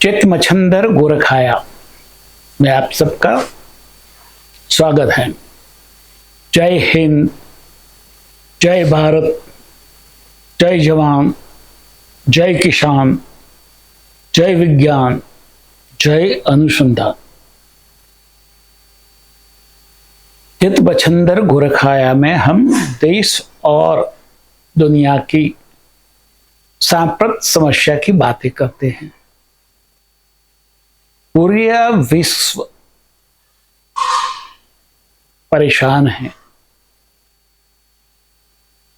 चित मच्छंदर गोरखाया में आप सबका स्वागत है। जय हिंद, जय भारत, जय जवान, जय किसान, जय विज्ञान, जय अनुसंधान। चित मच्छंदर गोरखाया में हम देश और दुनिया की सांप्रत समस्या की बातें करते हैं। पूरा विश्व परेशान है।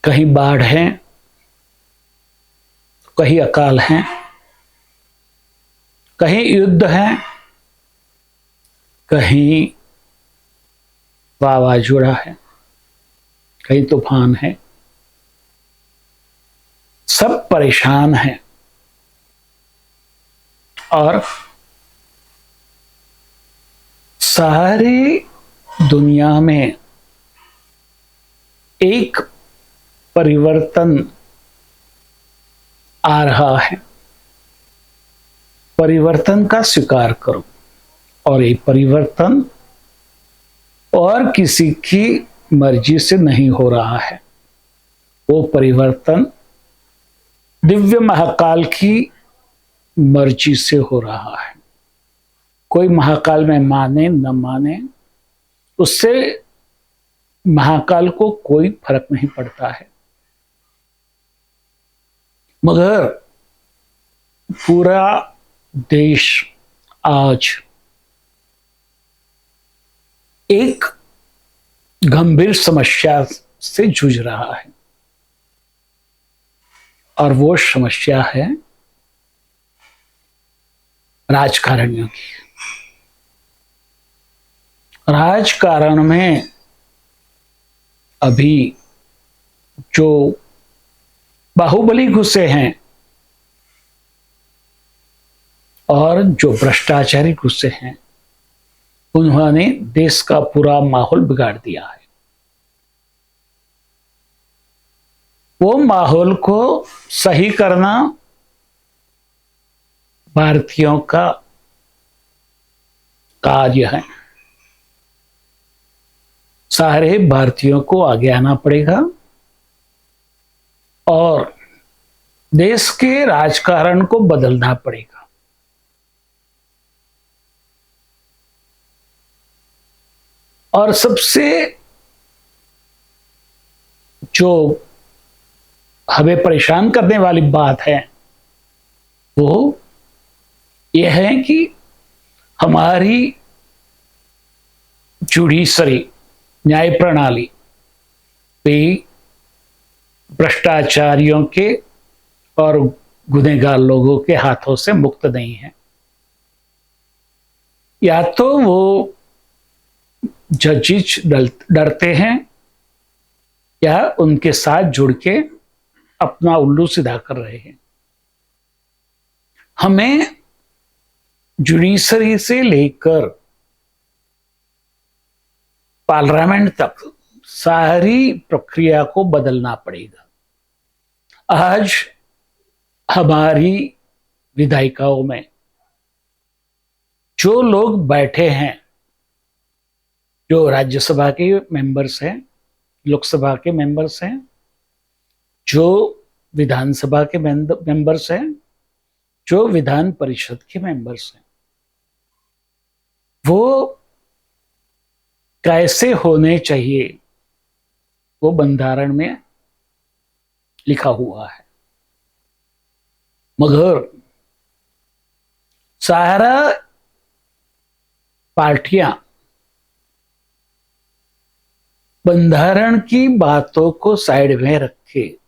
कहीं बाढ़ है, कहीं अकाल है, कहीं युद्ध है, कहीं वावाजोड़ा है, कहीं तूफान है। सब परेशान हैं और सारी दुनिया में एक परिवर्तन आ रहा है। परिवर्तन का स्वीकार करो। और ये परिवर्तन और किसी की मर्जी से नहीं हो रहा है। वो परिवर्तन दिव्य महाकाल की मर्जी से हो रहा है। कोई महाकाल में माने न माने, उससे महाकाल को कोई फर्क नहीं पड़ता है। मगर पूरा देश आज एक गंभीर समस्या से जूझ रहा है और वो समस्या है राजकारणियों की। राजकारण में अभी जो बाहुबली घुसे हैं और जो भ्रष्टाचारी घुसे हैं, उन्होंने देश का पूरा माहौल बिगाड़ दिया है। वो माहौल को सही करना भारतीयों का कार्य है। सारे भारतीयों को आगे आना पड़ेगा और देश के राजकारण को बदलना पड़ेगा। और सबसे जो हमें परेशान करने वाली बात है वो यह है कि हमारी जुडिशरी न्याय प्रणाली पे भ्रष्टाचारियों के और गुनहगार लोगों के हाथों से मुक्त नहीं है। या तो वो जजिस डरते हैं या उनके साथ जुड़ के अपना उल्लू सीधा कर रहे हैं। हमें जुडिशरी से लेकर पार्लियामेंट तक सारी प्रक्रिया को बदलना पड़ेगा। आज हमारी विधायिकाओं में जो लोग बैठे हैं, जो राज्यसभा के मेंबर्स हैं, लोकसभा के मेंबर्स हैं, जो विधानसभा के मेंबर्स हैं, जो विधान परिषद के मेंबर्स हैं, वो कैसे होने चाहिए वो बंधारण में लिखा हुआ है। मगर सारा पार्टियां बंधारण की बातों को साइड में रखे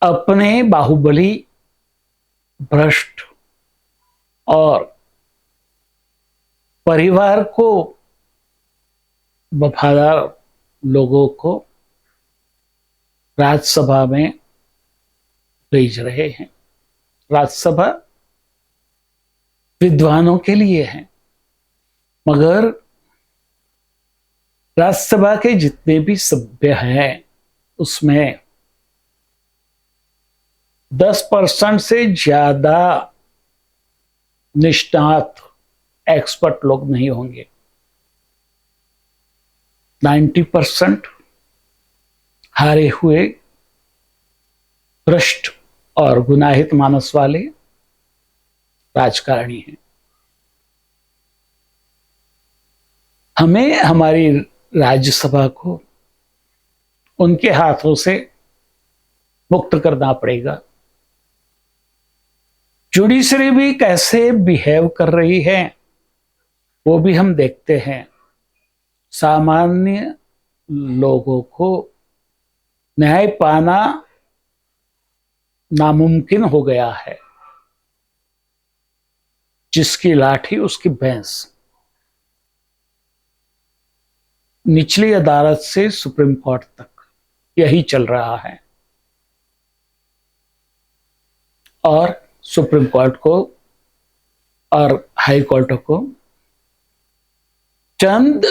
अपने बाहुबली, भ्रष्ट और परिवार को वफादार लोगों को राज्यसभा में भेज रहे हैं। राज्यसभा विद्वानों के लिए है, मगर राज्यसभा के जितने भी सभ्य हैं उसमें 10% से ज्यादा निष्णात एक्सपर्ट लोग नहीं होंगे। 90% हारे हुए, भ्रष्ट और गुनाहित मानस वाले राजकारणी हैं। हमें हमारी राज्यसभा को उनके हाथों से मुक्त करना पड़ेगा। जुडिशरी भी कैसे बिहेव कर रही है वो भी हम देखते हैं। सामान्य लोगों को न्याय पाना नामुमकिन हो गया है। जिसकी लाठी उसकी भैंस। निचली अदालत से सुप्रीम कोर्ट तक यही चल रहा है। और सुप्रीम कोर्ट को और हाई कोर्ट को चंद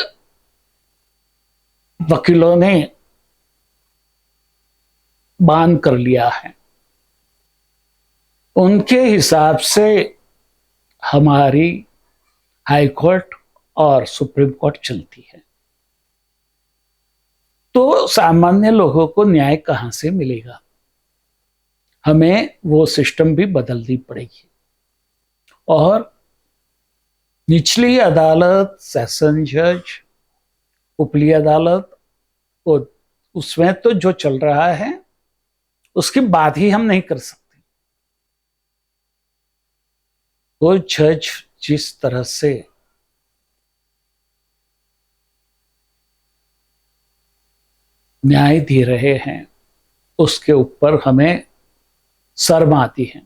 वकीलों ने बान कर लिया है। उनके हिसाब से हमारी हाई कोर्ट और सुप्रीम कोर्ट चलती है। तो सामान्य लोगों को न्याय कहां से मिलेगा? हमें वो सिस्टम भी बदलनी पड़ेगी। और निचली अदालत, सेशन जज, उपली अदालत, उसमें तो जो चल रहा है उसकी बात ही हम नहीं कर सकते। वो जज जिस तरह से न्याय दे रहे हैं उसके ऊपर हमें शर्म आती है।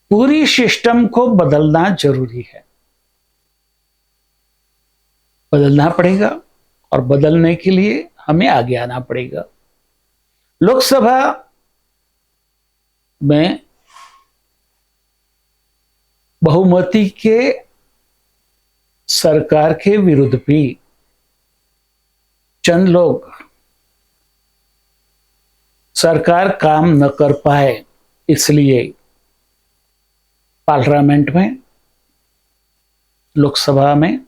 पूरी सिस्टम को बदलना जरूरी है। बदलना पड़ेगा और बदलने के लिए हमें आगे आना पड़ेगा। लोकसभा में बहुमति के सरकार के विरुद्ध भी चंद लोग सरकार काम न कर पाए, इसलिए पार्लियामेंट में, लोकसभा में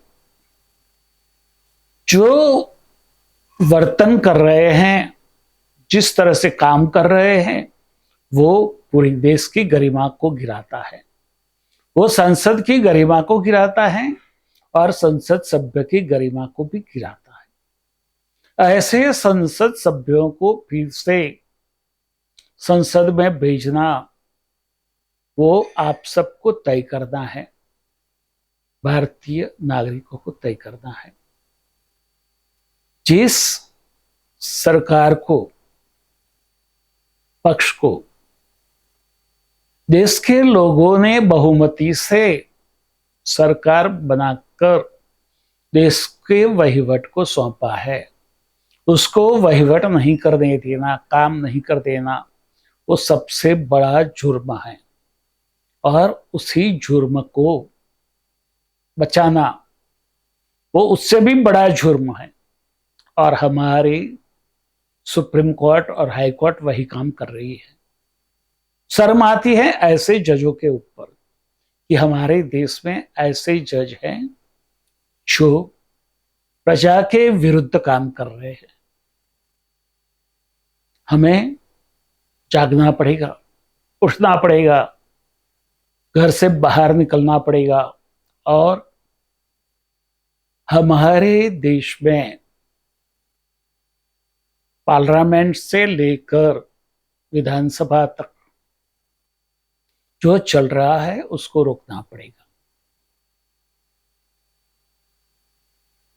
जो वर्तन कर रहे हैं, जिस तरह से काम कर रहे हैं, वो पूरे देश की गरिमा को गिराता है। वो संसद की गरिमा को गिराता है और संसद सभ्य की गरिमा को भी गिराता है। ऐसे संसद सभ्यों को फिर से संसद में भेजना वो आप सबको तय करना है। भारतीय नागरिकों को तय करना है। जिस सरकार को, पक्ष को देश के लोगों ने बहुमति से सरकार बनाकर देश के वहीवट को सौंपा है, उसको वहीवट नहीं करने देना, काम नहीं कर देना, वो सबसे बड़ा जुर्म है। और उसी जुर्म को बचाना वो उससे भी बड़ा जुर्म है। और हमारी सुप्रीम कोर्ट और हाई कोर्ट वही काम कर रही है। शर्म आती है ऐसे जजों के ऊपर कि हमारे देश में ऐसे जज हैं जो प्रजा के विरुद्ध काम कर रहे हैं। हमें जागना पड़ेगा, उठना पड़ेगा, घर से बाहर निकलना पड़ेगा और हमारे देश में पार्लियामेंट से लेकर विधानसभा तक जो चल रहा है उसको रोकना पड़ेगा।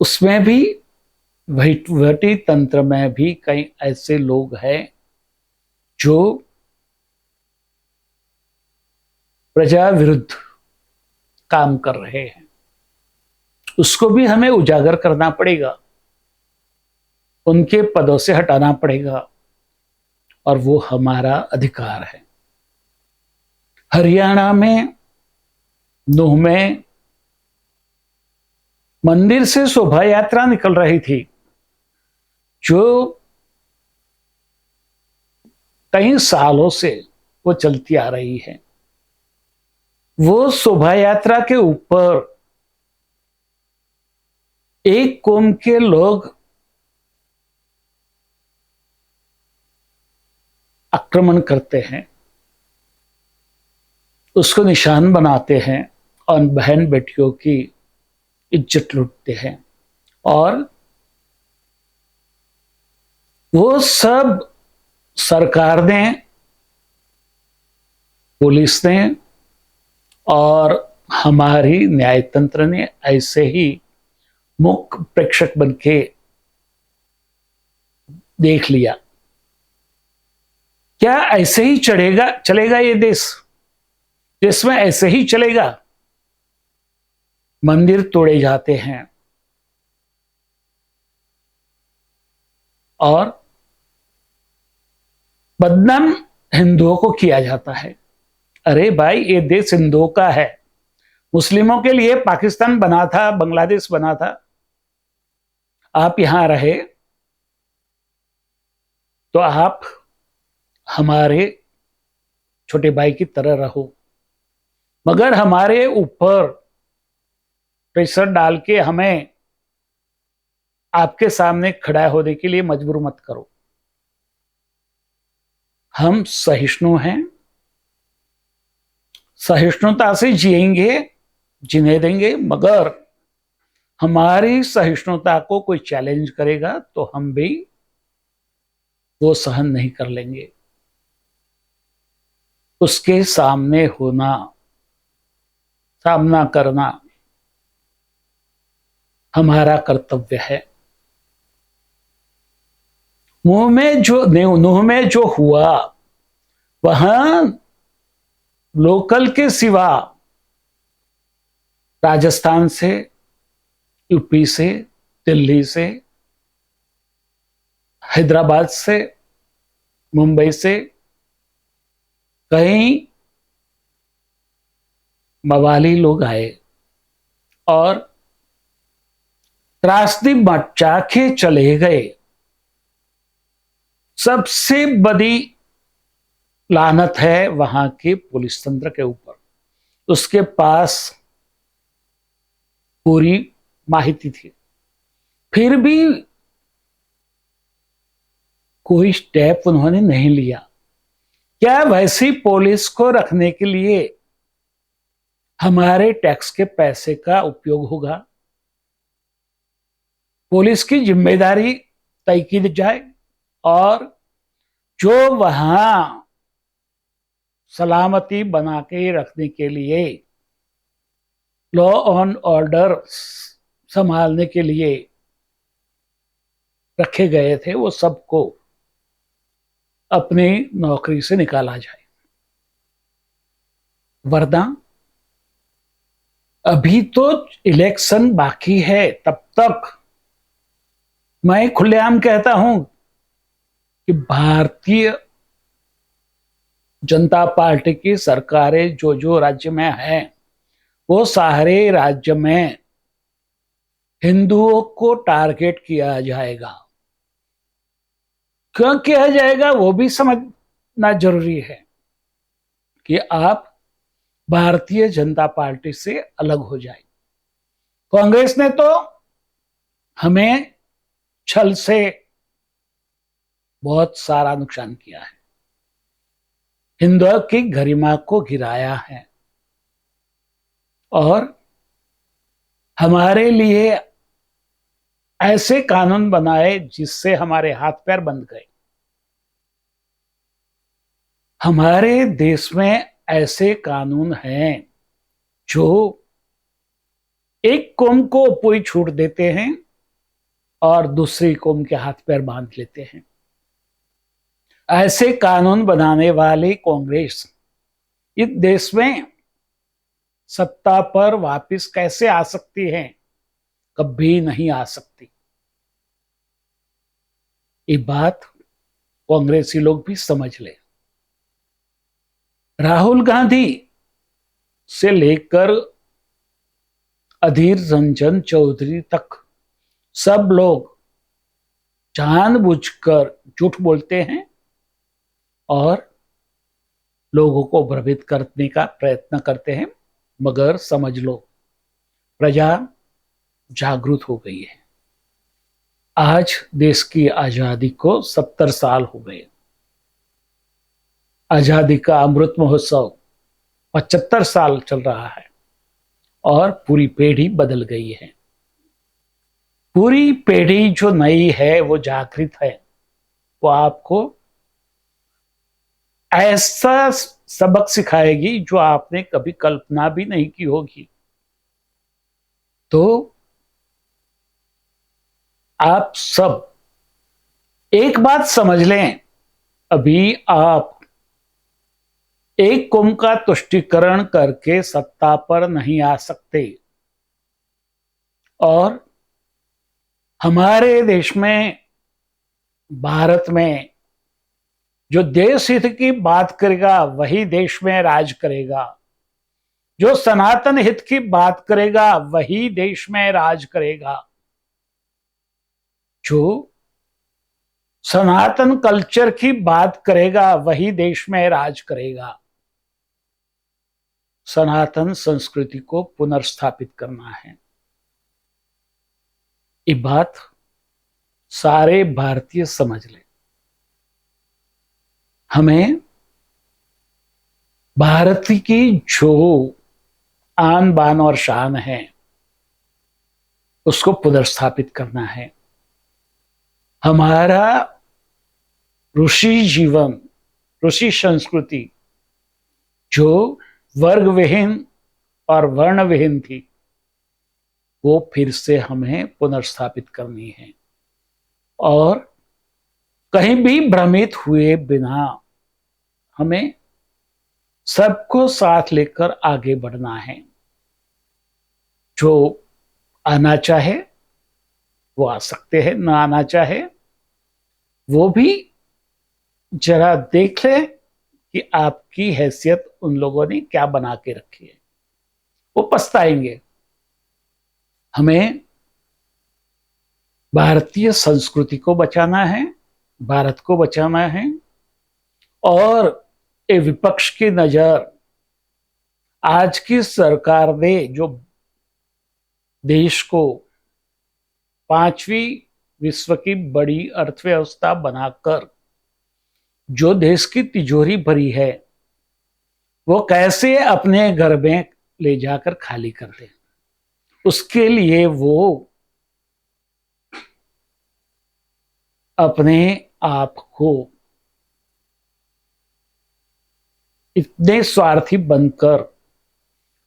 उसमें भी वहीवटी तंत्र में भी कई ऐसे लोग हैं जो प्रजा विरुद्ध काम कर रहे हैं। उसको भी हमें उजागर करना पड़ेगा, उनके पदों से हटाना पड़ेगा और वो हमारा अधिकार है। हरियाणा में नूह में मंदिर से शोभा यात्रा निकल रही थी जो कई सालों से वो चलती आ रही है। वो शोभा यात्रा के ऊपर एक कौम के लोग आक्रमण करते हैं, उसको निशान बनाते हैं और बहन बेटियों की इज्जत लूटते हैं। और वो सब सरकार ने, पुलिस ने और हमारी न्यायतंत्र ने ऐसे ही मुख्य प्रेक्षक बन के देख लिया। क्या ऐसे ही चलेगा ये देश? जिसमें ऐसे ही चलेगा? मंदिर तोड़े जाते हैं और बदनाम हिंदुओं को किया जाता है। अरे भाई, ये देश हिंदुओं का है। मुस्लिमों के लिए पाकिस्तान बना था, बांग्लादेश बना था। आप यहां रहे तो आप हमारे छोटे भाई की तरह रहो, मगर हमारे ऊपर प्रेशर डाल के हमें आपके सामने खड़ा होने के लिए मजबूर मत करो। हम सहिष्णु हैं, सहिष्णुता से जिएंगे, जीने देंगे, मगर हमारी सहिष्णुता को कोई चैलेंज करेगा तो हम भी वो सहन नहीं कर लेंगे। उसके सामना करना हमारा कर्तव्य है। नूह में जो हुआ, वहां लोकल के सिवा राजस्थान से, यूपी से, दिल्ली से, हैदराबाद से, मुंबई से कई मवाली लोग आए और त्रासदी मचा के चले गए। सबसे बड़ी लानत है वहां के पुलिस तंत्र के ऊपर। उसके पास पूरी माहिती थी, फिर भी कोई स्टेप उन्होंने नहीं लिया। क्या वैसी पुलिस को रखने के लिए हमारे टैक्स के पैसे का उपयोग होगा? पुलिस की जिम्मेदारी तय की जाए और जो वहां सलामती बना के रखने के लिए, लॉ एंड ऑर्डर संभालने के लिए रखे गए थे, वो सबको अपनी नौकरी से निकाला जाए। वरना अभी तो इलेक्शन बाकी है, तब तक मैं खुलेआम कहता हूं कि भारतीय जनता पार्टी की सरकारें जो जो राज्य में हैं, वो सारे राज्य में हिंदुओं को टारगेट किया जाएगा। क्यों किया जाएगा वो भी समझना जरूरी है कि आप भारतीय जनता पार्टी से अलग हो जाए। कांग्रेस ने तो हमें छल से बहुत सारा नुकसान किया है, हिंदुओं की गरिमा को गिराया है और हमारे लिए ऐसे कानून बनाए जिससे हमारे हाथ पैर बंध गए। हमारे देश में ऐसे कानून हैं जो एक कौम को पूरी छूट देते हैं और दूसरी कौम के हाथ पैर बांध लेते हैं। ऐसे कानून बनाने वाली कांग्रेस इस देश में सत्ता पर वापस कैसे आ सकती है? कभी नहीं आ सकती। ये बात कांग्रेसी लोग भी समझ ले। राहुल गांधी से लेकर अधीर रंजन चौधरी तक सब लोग जानबूझकर झूठ बोलते हैं और लोगों को भ्रमित करने का प्रयत्न करते हैं। मगर समझ लो, प्रजा जागरूक हो गई है। आज देश की आजादी को 70 साल हो गए। आजादी का अमृत महोत्सव 75 साल चल रहा है और पूरी पीढ़ी बदल गई है। पूरी पीढ़ी जो नई है वो जागृत है। वो आपको ऐसा सबक सिखाएगी जो आपने कभी कल्पना भी नहीं की होगी। तो आप सब एक बात समझ लें, अभी आप एक कौम का तुष्टीकरण करके सत्ता पर नहीं आ सकते। और हमारे देश में, भारत में, जो देश हित की बात करेगा वही देश में राज करेगा। जो सनातन हित की बात करेगा वही देश में राज करेगा। जो सनातन कल्चर की बात करेगा वही देश में राज करेगा। सनातन संस्कृति को पुनर्स्थापित करना है। ये बात सारे भारतीय समझ ले। हमें भारत की जो आन बान और शान है उसको पुनर्स्थापित करना है। हमारा ऋषि जीवन, ऋषि संस्कृति जो वर्ग विहीन और वर्ण विहीन थी, वो फिर से हमें पुनर्स्थापित करनी है। और कहीं भी भ्रमित हुए बिना हमें सबको साथ लेकर आगे बढ़ना है। जो आना चाहे वो आ सकते हैं, ना आना चाहे वो भी जरा देख ले कि आपकी हैसियत उन लोगों ने क्या बना के रखी है। वो पछताएंगे। हमें भारतीय संस्कृति को बचाना है, भारत को बचाना है। और ये विपक्ष की नजर, आज की सरकार ने जो देश को 5वीं विश्व की बड़ी अर्थव्यवस्था बनाकर जो देश की तिजोरी भरी है, वो कैसे अपने घर में ले जाकर खाली कर दे। उसके लिए वो अपने आप को इतने स्वार्थी बनकर,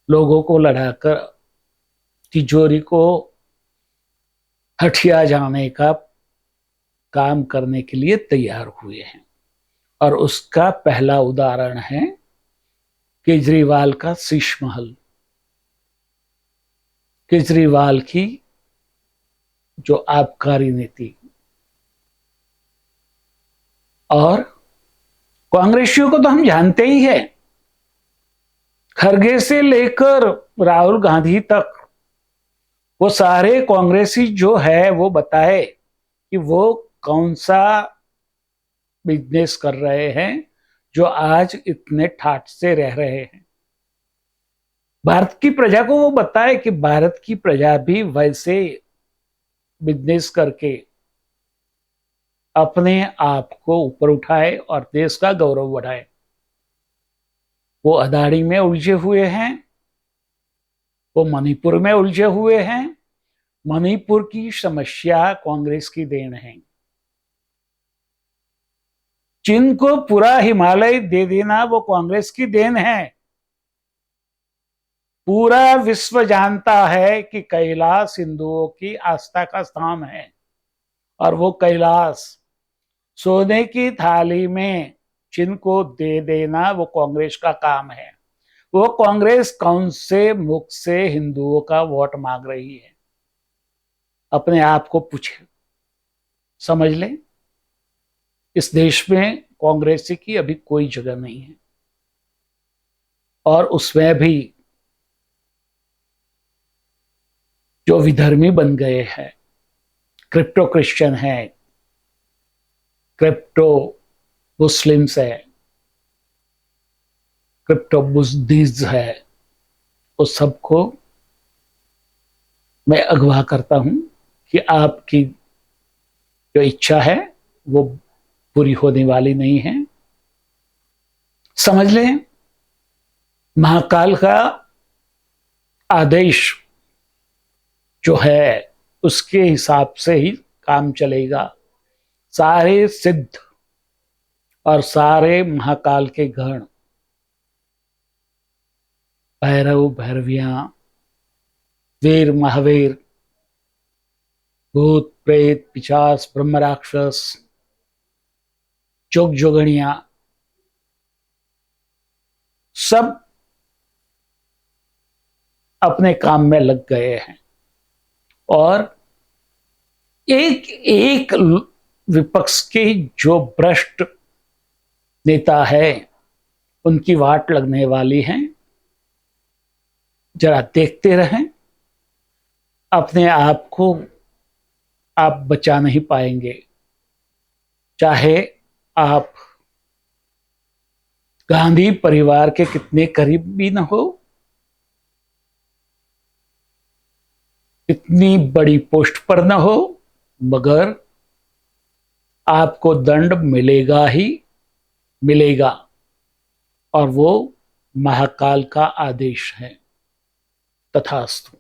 लोगों को लड़ाकर तिजोरी को हटिया जाने का काम करने के लिए तैयार हुए हैं। और उसका पहला उदाहरण है केजरीवाल का शीश महल। केजरीवाल की जो आबकारी नीति। और कांग्रेसियों को तो हम जानते ही हैं, खरगे से लेकर राहुल गांधी तक वो सारे कांग्रेसी जो है वो बताए कि वो कौन सा बिजनेस कर रहे हैं जो आज इतने ठाठ से रह रहे हैं। भारत की प्रजा को वो बताए कि भारत की प्रजा भी वैसे बिजनेस करके अपने आप को ऊपर उठाए और देश का गौरव बढ़ाए। वो अदानी में उलझे हुए हैं, वो मणिपुर में उलझे हुए हैं। मणिपुर की समस्या कांग्रेस की देन है। चीन को पूरा हिमालय दे देना वो कांग्रेस की देन है। पूरा विश्व जानता है कि कैलाश हिंदुओं की आस्था का स्थान है और वो कैलाश सोने की थाली में चीन को दे देना वो कांग्रेस का काम है। वो कांग्रेस कौन से मुख से हिंदुओं का वोट मांग रही है? अपने आप को पूछे, समझ ले। इस देश में कांग्रेस की अभी कोई जगह नहीं है। और उसमें भी जो विधर्मी बन गए हैं, क्रिप्टो क्रिश्चियन है, क्रिप्टो मुस्लिम्स है, क्रिप्टो बुद्धिस्ट है, उस सबको मैं अगवा करता हूं कि आपकी जो इच्छा है वो पूरी होने वाली नहीं है। समझ लें, महाकाल का आदेश जो है उसके हिसाब से ही काम चलेगा। सारे सिद्ध और सारे महाकाल के गण, भैरव भैरवियां, वीर महावीर, भूत प्रेत पिशाच ब्रह्म राक्षस, जोग जोगणिया, सब अपने काम में लग गए हैं और एक एक विपक्ष के जो भ्रष्ट नेता है उनकी वाट लगने वाली है। जरा देखते रहें, अपने आप को आप बचा नहीं पाएंगे, चाहे आप गांधी परिवार के कितने करीब भी न हो, इतनी बड़ी पोस्ट पर न हो, मगर आपको दंड मिलेगा ही मिलेगा और वो महाकाल का आदेश है। तथास्तु।